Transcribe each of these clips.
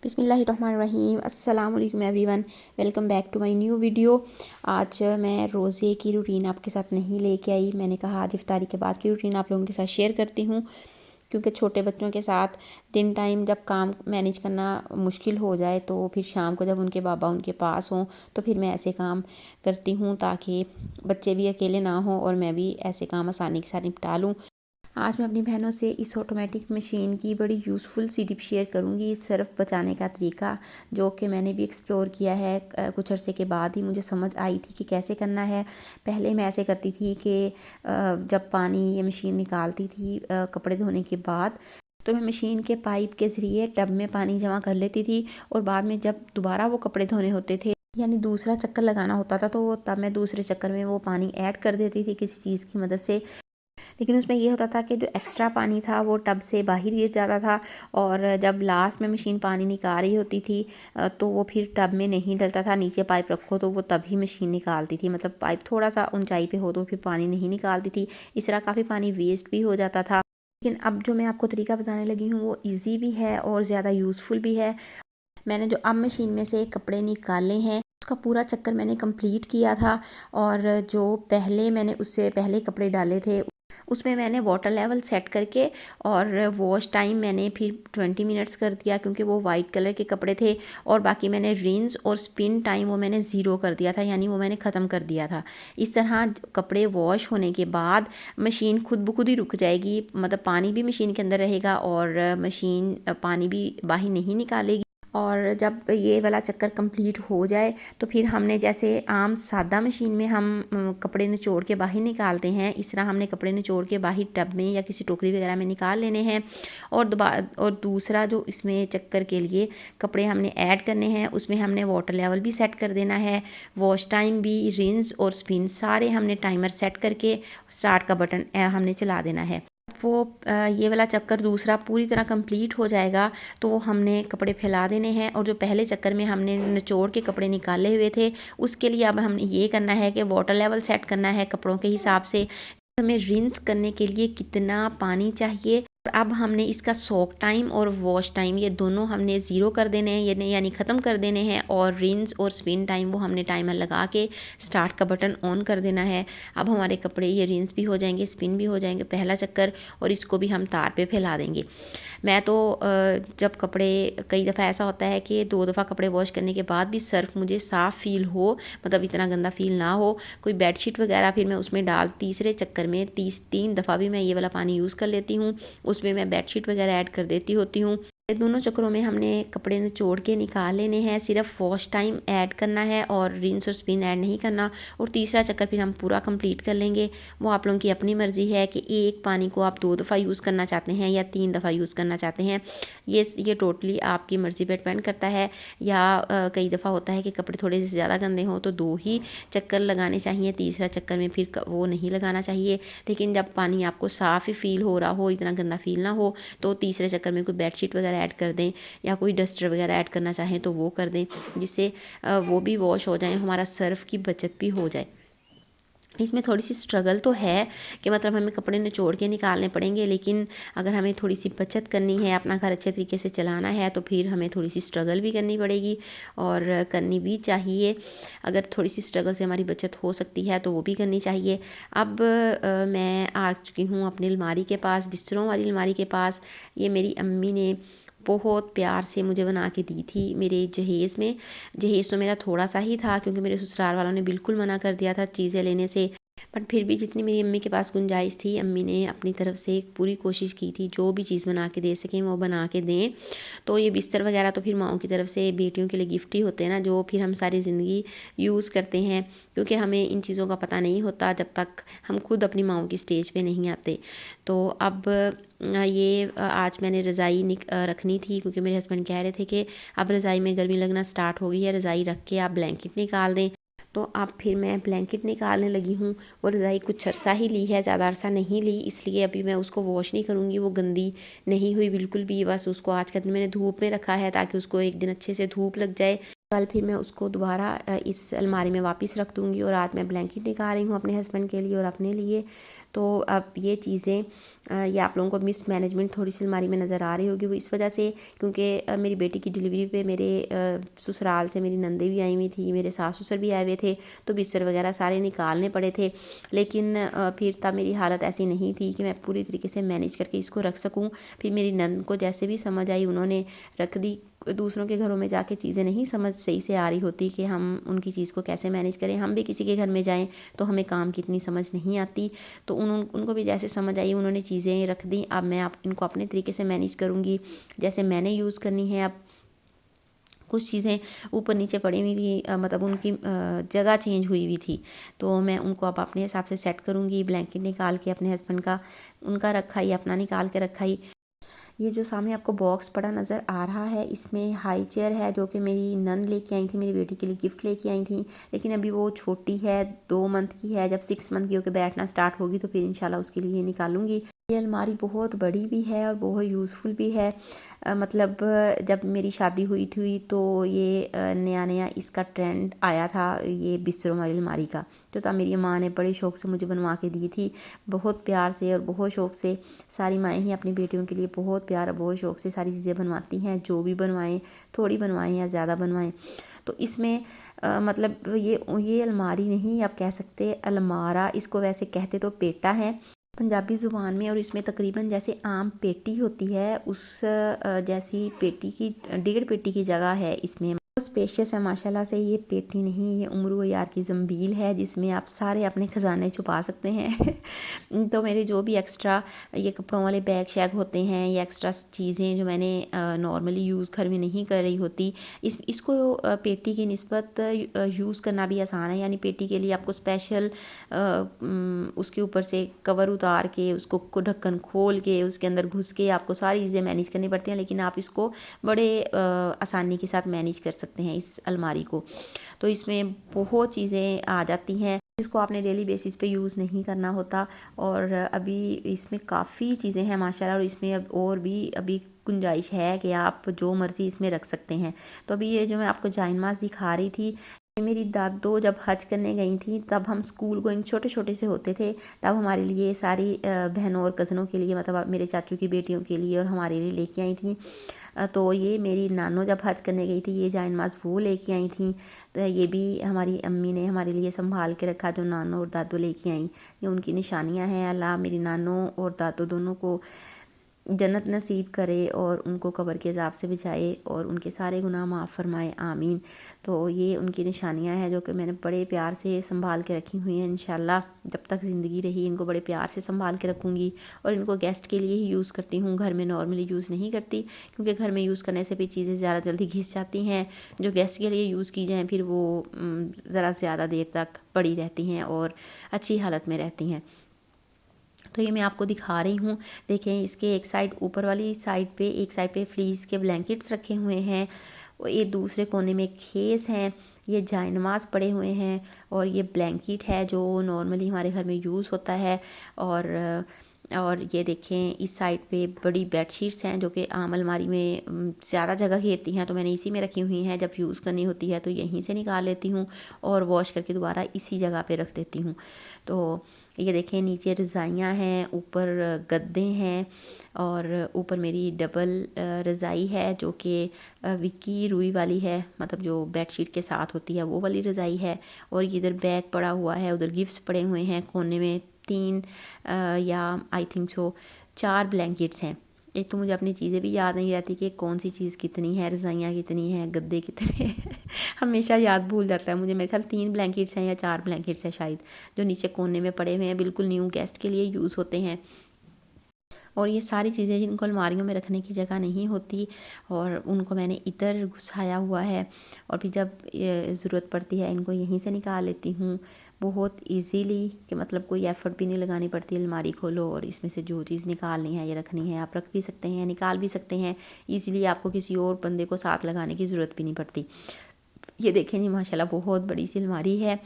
बिस्मिल्लाहिर्रहमानिर्रहीम। अस्सलाम वालेकुम everyone, welcome back to my new video. आज मैं रोज़े की रूटीन आपके साथ नहीं लेके आई। मैंने कहा आज इफ्तारी के बाद की रूटीन आप लोगों के साथ शेयर करती हूँ, क्योंकि छोटे बच्चों के साथ दिन टाइम जब काम मैनेज करना मुश्किल हो जाए तो फिर शाम को जब उनके बाबा उनके पास हों तो फिर मैं ऐसे काम करती हूँ ताकि बच्चे भी अकेले ना हों और मैं भी ऐसे काम आसानी के साथ निपटा लूँ। आज मैं अपनी बहनों से इस ऑटोमेटिक मशीन की बड़ी यूज़फुल सी टिप शेयर करूँगी, सर्फ बचाने का तरीका, जो कि मैंने भी एक्सप्लोर किया है। कुछ अरसे के बाद ही मुझे समझ आई थी कि कैसे करना है। पहले मैं ऐसे करती थी कि जब पानी ये मशीन निकालती थी कपड़े धोने के बाद, तो मैं मशीन के पाइप के ज़रिए टब में पानी जमा कर लेती थी और बाद में जब दोबारा वो कपड़े धोने होते थे, यानी दूसरा चक्कर लगाना होता था, तो तब मैं दूसरे चक्कर में वो पानी ऐड कर देती थी किसी चीज़ की मदद से। लेकिन उसमें ये होता था कि जो एक्स्ट्रा पानी था वो टब से बाहर गिर जाता था और जब लास्ट में मशीन पानी निकाल रही होती थी तो वो फिर टब में नहीं डलता था। नीचे पाइप रखो तो वो तभी मशीन निकालती थी, मतलब पाइप थोड़ा सा ऊंचाई पे हो तो फिर पानी नहीं निकालती थी। इस तरह काफ़ी पानी वेस्ट भी हो जाता था। लेकिन अब जो मैं आपको तरीका बताने लगी हूँ वो ईजी भी है और ज़्यादा यूज़फुल भी है। मैंने जो अब मशीन में से कपड़े निकाले हैं उसका पूरा चक्कर मैंने कंप्लीट किया था, और जो पहले मैंने उससे पहले कपड़े डाले थे उसमें मैंने वाटर लेवल सेट करके और वॉश टाइम मैंने फिर 20 मिनट्स कर दिया, क्योंकि वो वाइट कलर के कपड़े थे। और बाकी मैंने रिंस और स्पिन टाइम वो मैंने ज़ीरो कर दिया था, यानी वो मैंने ख़त्म कर दिया था। इस तरह कपड़े वॉश होने के बाद मशीन खुद ब खुद ही रुक जाएगी, मतलब पानी भी मशीन के अंदर रहेगा और मशीन पानी भी बाहर नहीं निकालेगी। और जब ये वाला चक्कर कंप्लीट हो जाए तो फिर हमने जैसे आम सादा मशीन में हम कपड़े निचोड़ के बाहर निकालते हैं, इस तरह हमने कपड़े निचोड़ के बाहर टब में या किसी टोकरी वगैरह में निकाल लेने हैं। और दूसरा जो इसमें चक्कर के लिए कपड़े हमने ऐड करने हैं उसमें हमने वाटर लेवल भी सेट कर देना है, वॉश टाइम भी, रिंस और स्पिन सारे हमने टाइमर सेट करके स्टार्ट का बटन हमने चला देना है। वो ये वाला चक्कर दूसरा पूरी तरह कंप्लीट हो जाएगा तो हमने कपड़े फैला देने हैं। और जो पहले चक्कर में हमने निचोड़ के कपड़े निकाले हुए थे उसके लिए अब हमने ये करना है कि वाटर लेवल सेट करना है कपड़ों के हिसाब से, हमें रिंस करने के लिए कितना पानी चाहिए। अब हमने इसका सोक टाइम और वॉश टाइम ये दोनों हमने ज़ीरो कर देने हैं, यानी ख़त्म कर देने हैं। और रिंस और स्पिन टाइम वो हमने टाइमर लगा के स्टार्ट का बटन ऑन कर देना है। अब हमारे कपड़े ये रिंस भी हो जाएंगे, स्पिन भी हो जाएंगे पहला चक्कर, और इसको भी हम तार पे फैला देंगे। मैं तो जब कपड़े कई दफ़ा ऐसा होता है कि 2 दफ़ा कपड़े वॉश करने के बाद भी सर्फ मुझे साफ़ फील हो, मतलब इतना गंदा फील ना हो, कोई बेडशीट वगैरह फिर मैं उसमें डाल तीसरे चक्कर में 3 दफ़ा भी मैं ये वाला पानी यूज़ कर लेती हूँ, उसमें मैं बेडशीट वगैरह ऐड कर देती होती हूँ। दोनों चक्करों में हमने कपड़े निचोड़ के निकाल लेने हैं, सिर्फ वॉश टाइम ऐड करना है और रिंस और स्पिन ऐड नहीं करना। और तीसरा चक्कर फिर हम पूरा कंप्लीट कर लेंगे। वो आप लोगों की अपनी मर्ज़ी है कि एक पानी को आप 2 दफ़ा यूज़ करना चाहते हैं या 3 दफ़ा यूज़ करना चाहते हैं। ये टोटली आपकी मर्ज़ी पर डिपेंड करता है। या कई दफ़ा होता है कि कपड़े थोड़े से ज़्यादा गंदे हों तो 2 ही चक्कर लगाने चाहिए, तीसरा चक्कर में फिर वो नहीं लगाना चाहिए। लेकिन जब पानी आपको साफ़ ही फील हो रहा हो, इतना गंदा फील ना हो, तो तीसरे चक्कर में कोई बेडशीट वगैरह ऐड कर दें या कोई डस्टर वगैरह ऐड करना चाहें तो वो कर दें, जिससे वो भी वॉश हो जाए, हमारा सर्फ की बचत भी हो जाए। इसमें थोड़ी सी स्ट्रगल तो है कि मतलब हमें कपड़े निचोड़ के निकालने पड़ेंगे, लेकिन अगर हमें थोड़ी सी बचत करनी है, अपना घर अच्छे तरीके से चलाना है, तो फिर हमें थोड़ी सी स्ट्रगल भी करनी पड़ेगी और करनी भी चाहिए। अगर थोड़ी सी स्ट्रगल से हमारी बचत हो सकती है तो वो भी करनी चाहिए। अब मैं आ चुकी हूँ अपनी अलमारी के पास, बिस्तरों वाली अलमारी के पास। ये मेरी अम्मी ने बहुत प्यार से मुझे बना के दी थी मेरे जहेज़ में। जहेज़ तो मेरा थोड़ा सा ही था क्योंकि मेरे ससुराल वालों ने बिल्कुल मना कर दिया था चीज़ें लेने से, बट फिर भी जितनी मेरी अम्मी के पास गुंजाइश थी, अम्मी ने अपनी तरफ से पूरी कोशिश की थी जो भी चीज़ बना के दे सकें वो बना के दें। तो ये बिस्तर वगैरह तो फिर माओं की तरफ से बेटियों के लिए गिफ्ट ही होते हैं ना, जो फिर हम सारी ज़िंदगी यूज़ करते हैं, क्योंकि हमें इन चीज़ों का पता नहीं होता जब तक हम खुद अपनी माओं की स्टेज पे नहीं आते। तो अब ये आज मैंने रज़ाई रखनी थी, क्योंकि मेरे हस्बैंड कह रहे थे कि अब रज़ाई में गर्मी लगना स्टार्ट हो गई है, रज़ाई रख के आप ब्लैंकेट निकाल दें। तो अब फिर मैं ब्लैंकेट निकालने लगी हूँ। वो रज़ाई कुछ अरसा ही ली है, ज़्यादा अरसा नहीं ली, इसलिए अभी मैं उसको वॉश नहीं करूँगी। वो गंदी नहीं हुई बिल्कुल भी, बस उसको आज का दिन मैंने धूप में रखा है ताकि उसको एक दिन अच्छे से धूप लग जाए। कल फिर मैं उसको दोबारा इस अलमारी में वापस रख दूँगी। और आज मैं ब्लैंकेट निकाल रही हूँ अपने हस्बैंड के लिए और अपने लिए। तो अब ये चीज़ें ये आप लोगों को मिस मैनेजमेंट थोड़ी सी अलमारी में नज़र आ रही होगी, वो इस वजह से क्योंकि मेरी बेटी की डिलीवरी पे मेरे ससुराल से मेरी नंदे भी आई हुई थी, मेरे सास ससुर भी आए हुए थे, तो बिस्तर वगैरह सारे निकालने पड़े थे। लेकिन फिर तब मेरी हालत ऐसी नहीं थी कि मैं पूरी तरीके से मैनेज करके इसको रख सकूँ। फिर मेरी नंद को जैसे भी समझ आई उन्होंने रख दी। दूसरों के घरों में जाके चीज़ें नहीं समझ सही से आ रही होती कि हम उनकी चीज़ को कैसे मैनेज करें। हम भी किसी के घर में जाएं तो हमें काम की इतनी समझ नहीं आती, तो उनको भी जैसे समझ आई उन्होंने चीज़ें रख दी। अब मैं इनको अपने तरीके से मैनेज करूँगी जैसे मैंने यूज़ करनी है। अब कुछ चीज़ें ऊपर नीचे पड़ी हुई थी, मतलब उनकी जगह चेंज हुई हुई थी, तो मैं उनको अब अपने हिसाब से सेट करूँगी। ब्लैंकेट निकाल के अपने हस्बैंड का उनका रखा ही, अपना निकाल के रखा ही। ये जो सामने आपको बॉक्स पड़ा नज़र आ रहा है, इसमें हाई चेयर है जो कि मेरी नंद लेके आई थी, मेरी बेटी के लिए गिफ्ट लेके आई थी। लेकिन अभी वो छोटी है, 2 मंथ की है। जब 6 मंथ की होकर बैठना स्टार्ट होगी तो फिर इंशाल्लाह उसके लिए निकालूंगी। ये अलमारी बहुत बड़ी भी है और बहुत यूज़फुल भी है। मतलब जब मेरी शादी हुई थी तो ये नया नया इसका ट्रेंड आया था, ये बिस्तरों वाली अलमारी का। तो तब मेरी माँ ने बड़े शौक़ से मुझे बनवा के दी थी, बहुत प्यार से और बहुत शौक़ से। सारी माएँ ही अपनी बेटियों के लिए बहुत प्यार और बहुत शौक़ से सारी चीज़ें बनवाती हैं, जो भी बनवाएं, थोड़ी बनवाएं या ज़्यादा बनवाएं। तो इसमें मतलब ये अलमारी नहीं आप कह सकते, अलमारा इसको वैसे कहते तो पेटा है पंजाबी ज़ुबान में। और इसमें तकरीबन जैसे आम पेटी होती है उस जैसी पेटी की 1.5 पेटी की जगह है इसमें। स्पेशियस है माशाल्लाह से। ये पेटी नहीं, ये उम्र यार की ज़ंबील है जिसमें आप सारे अपने ख़जाने छुपा सकते हैं। तो मेरे जो भी एक्स्ट्रा ये कपड़ों वाले बैग शैग होते हैं, ये एक्स्ट्रा चीज़ें जो मैंने नॉर्मली यूज़ घर में नहीं कर रही होती, इसको पेटी की निस्बत यूज़ करना भी आसान है। यानी पेटी के लिए आपको स्पेशल उसके ऊपर से कवर उतार के उसको ढक्कन खोल के उसके अंदर घुस के आपको सारी चीज़ें मैनेज करनी पड़ती हैं, लेकिन आप इसको बड़े आसानी के साथ मैनेज कर सकते हैं इस अलमारी को। तो इसमें बहुत चीज़ें आ जाती हैं जिसको आपने डेली बेसिस पे यूज़ नहीं करना होता। और अभी इसमें काफ़ी चीज़ें हैं माशाल्लाह, और इसमें अब और भी अभी गुंजाइश है कि आप जो मर्ज़ी इसमें रख सकते हैं। तो अभी ये जो मैं आपको जाइन मास दिखा रही थी, मेरी दादो जब हज करने गई थी तब हम स्कूल गोइंग छोटे छोटे से होते थे, तब हमारे लिए सारी बहनों और कज़नों के लिए, मतलब मेरे चाचू की बेटियों के लिए और हमारे लिए लेके आई थी। तो ये मेरी नानो जब हज करने गई थी ये जाइन मास वो लेके आई थी। तो ये भी हमारी अम्मी ने हमारे लिए संभाल के रखा, जो नानो और दादो लेके आई। ये उनकी निशानियाँ हैं। अल्लाह मेरी नानो और दादो दोनों को जन्नत नसीब करे और उनको कब्र के अज़ाब से बचाए और उनके सारे गुनाह माफ़ फरमाए, आमीन। तो ये उनकी निशानियां हैं जो कि मैंने बड़े प्यार से संभाल के रखी हुई हैं। इंशाल्लाह जब तक ज़िंदगी रही इनको बड़े प्यार से संभाल के रखूँगी। और इनको गेस्ट के लिए ही यूज़ करती हूँ, घर में नॉर्मली यूज़ नहीं करती, क्योंकि घर में यूज़ करने से भी चीज़ें ज़्यादा जल्दी घिस जाती हैं। जो गेस्ट के लिए यूज़ की जाएँ फिर वो ज़रा ज़्यादा देर तक पड़ी रहती हैं और अच्छी हालत में रहती हैं। तो ये मैं आपको दिखा रही हूँ। देखें इसके एक साइड ऊपर वाली साइड पे, एक साइड पे फ्लीस के ब्लैंकेट्स रखे हुए हैं, ये दूसरे कोने में खेस हैं, ये जायनमाज पड़े हुए हैं, और ये ब्लैंकेट है जो नॉर्मली हमारे घर में यूज़ होता है। और ये देखें इस साइड पे बड़ी बेडशीट्स हैं जो कि आम अलमारी में ज़्यादा जगह घेरती हैं, तो मैंने इसी में रखी हुई हैं। जब यूज़ करनी होती है तो यहीं से निकाल लेती हूँ और वॉश करके दोबारा इसी जगह पे रख देती हूँ। तो ये देखें नीचे रज़ाइयाँ हैं, ऊपर गद्दे हैं, और ऊपर मेरी डबल रज़ाई है जो कि विक्की रुई वाली है, मतलब जो बेडशीट के साथ होती है वो वाली रज़ाई है। और इधर बैग पड़ा हुआ है, उधर गिफ्ट्स पड़े हुए हैं कोने में। 3 या आई थिंक सो 4 ब्लैंकेट्स हैं। एक तो मुझे अपनी चीज़ें भी याद नहीं रहती कि कौन सी चीज़ कितनी है, रज़ाइयाँ कितनी हैं, गद्दे कितने हैं। हमेशा याद भूल जाता है मुझे। मेरे ख्याल 3 ब्लैंकेट्स हैं या 4 ब्लैंकेट्स हैं शायद, जो नीचे कोने में पड़े हुए हैं, बिल्कुल न्यू गेस्ट के लिए यूज़ होते हैं। और ये सारी चीज़ें जिनको अलमारियों में रखने की जगह नहीं होती, और उनको मैंने इधर घुसाया हुआ है, और फिर जब ज़रूरत पड़ती है इनको यहीं से निकाल लेती हूँ बहुत इजीली, कि मतलब कोई एफ़र्ट भी नहीं लगानी पड़ती। अलमारी खोलो और इसमें से जो चीज़ निकालनी है या रखनी है आप रख भी सकते हैं, निकाल भी सकते हैं ईज़िली। आपको किसी और बंदे को साथ लगाने की ज़रूरत भी नहीं पड़ती। ये देखें जी माशाल्लाह बहुत बड़ी सी अलमारी है।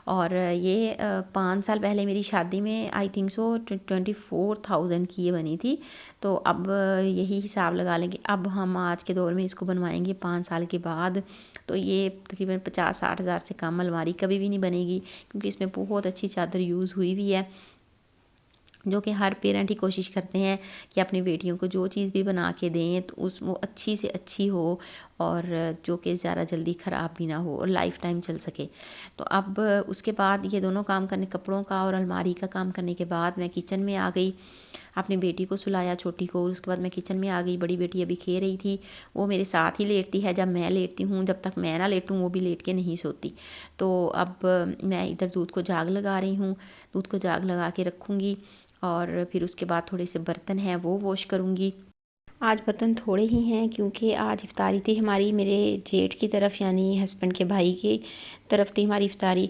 और ये 5 साल पहले मेरी शादी में आई थिंक सो 24,000 की ये बनी थी। तो अब यही हिसाब लगा लेंगे, अब हम आज के दौर में इसको बनवाएंगे 5 साल के बाद, तो ये तकरीबन 50-60 हज़ार से कम अलमारी कभी भी नहीं बनेगी, क्योंकि इसमें बहुत अच्छी चादर यूज़ हुई हुई है, जो कि हर पेरेंट ही कोशिश करते हैं कि अपनी बेटियों को जो चीज़ भी बना के दें तो वो अच्छी से अच्छी हो, और जो कि ज़्यादा जल्दी ख़राब भी ना हो और लाइफ टाइम चल सके। तो अब उसके बाद ये दोनों काम करने, कपड़ों का और अलमारी का काम करने के बाद मैं किचन में आ गई। अपनी बेटी को सुलाया, छोटी को, और उसके बाद मैं किचन में आ गई। बड़ी बेटी अभी खे रही थी, वो मेरे साथ ही लेटती है जब मैं लेटती हूँ, जब तक मैं ना लेटूँ वो भी लेट के नहीं सोती। तो अब मैं इधर दूध को जाग लगा रही हूँ, दूध को जाग लगा के रखूँगी, और फिर उसके बाद थोड़े से बर्तन हैं वो वॉश करूँगी। आज बर्तन थोड़े ही हैं क्योंकि आज इफ्तारी थी हमारी मेरे जेठ की तरफ, यानी हस्बैंड के भाई की तरफ थी हमारी इफ्तारी।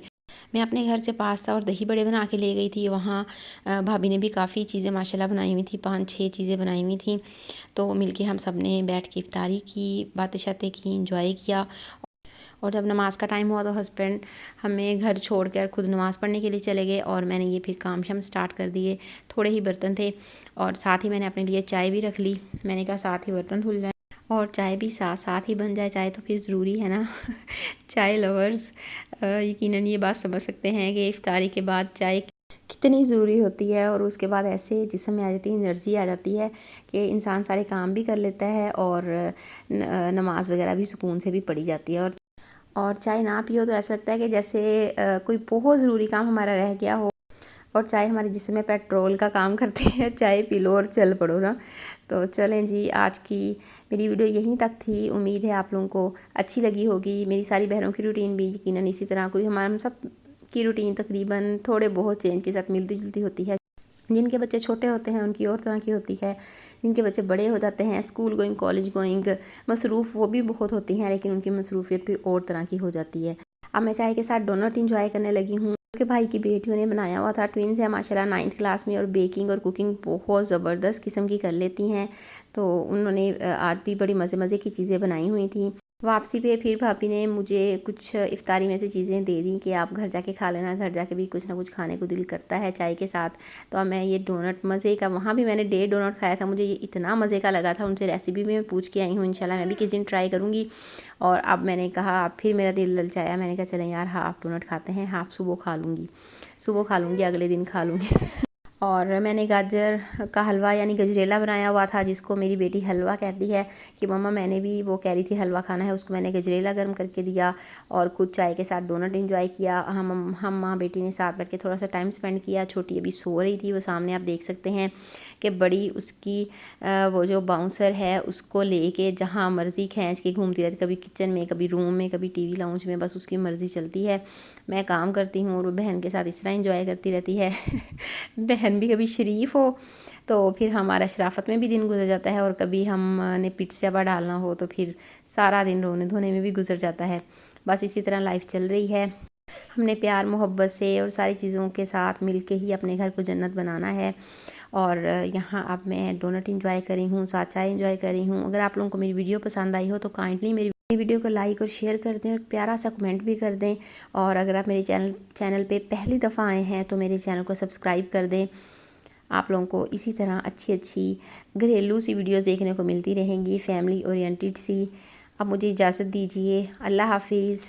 मैं अपने घर से पास्ता और दही बड़े बना के ले गई थी। वहाँ भाभी ने भी काफ़ी चीज़ें माशाल्लाह बनाई हुई थी, 5-6 चीज़ें बनाई हुई थी। तो मिलके हम सब ने बैठ के इफ्तारी की, बातें शातें की, इंजॉय किया। और जब नमाज़ का टाइम हुआ तो हस्बैंड हमें घर छोड़ कर खुद नमाज़ पढ़ने के लिए चले गए, और मैंने ये फिर काम शाम स्टार्ट कर दिए। थोड़े ही बर्तन थे, और साथ ही मैंने अपने लिए चाय भी रख ली। मैंने कहा साथ ही बर्तन धुल जाए और चाय भी साथ साथ ही बन जाए, चाय तो फिर ज़रूरी है ना। चाय लवर्स यकीनन ये बात समझ सकते हैं कि इफ्तारी के बाद चाय कितनी ज़रूरी होती है, और उसके बाद ऐसे जिस्म में आ जाती है, एनर्जी आ जाती है कि इंसान सारे काम भी कर लेता है, और नमाज वगैरह भी सुकून से भी पढ़ी जाती है। और चाय ना पियो तो ऐसा लगता है कि जैसे कोई बहुत ज़रूरी काम हमारा रह गया हो, और चाय हमारे जिस्म में पेट्रोल का काम करती है। चाय पी लो और चल पड़ो ना। तो चलें जी, आज की मेरी वीडियो यहीं तक थी। उम्मीद है आप लोगों को अच्छी लगी होगी। मेरी सारी बहनों की रूटीन भी यकीनन इसी तरह, कोई हम सब की रूटीन तकरीबन थोड़े बहुत चेंज के साथ मिलती जुलती होती है। जिनके बच्चे छोटे होते हैं उनकी और तरह की होती है, जिनके बच्चे बड़े हो जाते हैं, स्कूल गोइंग, कॉलेज गोइंग, मसरूफ़ वो भी बहुत होती हैं, लेकिन उनकी मसरूफियत फिर और तरह की हो जाती है। अब मैं चाय के साथ डोनट इंजॉय करने लगी हूँ, कि भाई की बेटियों ने बनाया हुआ था। ट्विन्स है माशाल्लाह 9th क्लास में, और बेकिंग और कुकिंग बहुत ज़बरदस्त किस्म की कर लेती हैं। तो उन्होंने आज भी बड़ी मज़े मज़े की चीज़ें बनाई हुई थी। वापसी पे फिर भाभी ने मुझे कुछ इफ्तारी में से चीज़ें दे दी कि आप घर जाके खा लेना, घर जाके भी कुछ ना कुछ खाने को दिल करता है चाय के साथ। तो अब मैं ये डोनट मज़े का, वहाँ भी मैंने 1.5 डोनट खाया था, मुझे ये इतना मज़े का लगा था। उनसे रेसिपी भी मैं पूछ के आई हूँ, इंशाल्लाह मैं भी किसी दिन ट्राई करूँगी। और अब मैंने कहा, फिर मेरा दिल ललचाया, मैंने कहा चलें यार हाफ़ डोनट खाते हैं, हाफ़ सुबह खा लूँगी, सुबह खा लूँगी, अगले दिन खा लूँगी। और मैंने गाजर का हलवा यानी गजरेला बनाया हुआ था, जिसको मेरी बेटी हलवा कहती है कि मम्मा मैंने भी, वो कह रही थी हलवा खाना है, उसको मैंने गजरेला गर्म करके दिया, और खुद चाय के साथ डोनट एंजॉय किया। हम माँ बेटी ने साथ बैठ के थोड़ा सा टाइम स्पेंड किया। छोटी अभी सो रही थी, वो सामने आप देख सकते हैं कि बड़ी उसकी वो जो बाउंसर है उसको लेके जहाँ मर्ज़ी खींच के घूमती रहती, कभी किचन में, कभी रूम में, कभी टीवी लाउंज में, बस उसकी मर्ज़ी चलती है। मैं काम करती हूँ और वो बहन के साथ इस तरह इंजॉय करती रहती है। बहन भी कभी शरीफ हो तो फिर हमारा शराफत में भी दिन गुजर जाता है, और कभी हमने पिट स्याबा डालना हो तो फिर सारा दिन रोने धोने में भी गुजर जाता है। बस इसी तरह लाइफ चल रही है। हमने प्यार मोहब्बत से और सारी चीज़ों के साथ मिल के ही अपने घर को जन्नत बनाना है। और यहाँ अब मैं डोनट इंजॉय कर रही हूँ, साथ चाय इंजॉय कर रही हूँ। अगर आप लोगों को मेरी वीडियो पसंद आई हो तो काइंडली मेरी वीडियो को लाइक और शेयर कर दें, और प्यारा सा कमेंट भी कर दें। और अगर आप मेरे चैनल पे पहली दफ़ा आए हैं तो मेरे चैनल को सब्सक्राइब कर दें। आप लोगों को इसी तरह अच्छी अच्छी घरेलू सी वीडियोज़ देखने को मिलती रहेंगी, फैमिली ओरिएंटेड सी। अब मुझे इजाज़त दीजिए, अल्लाह हाफिज़।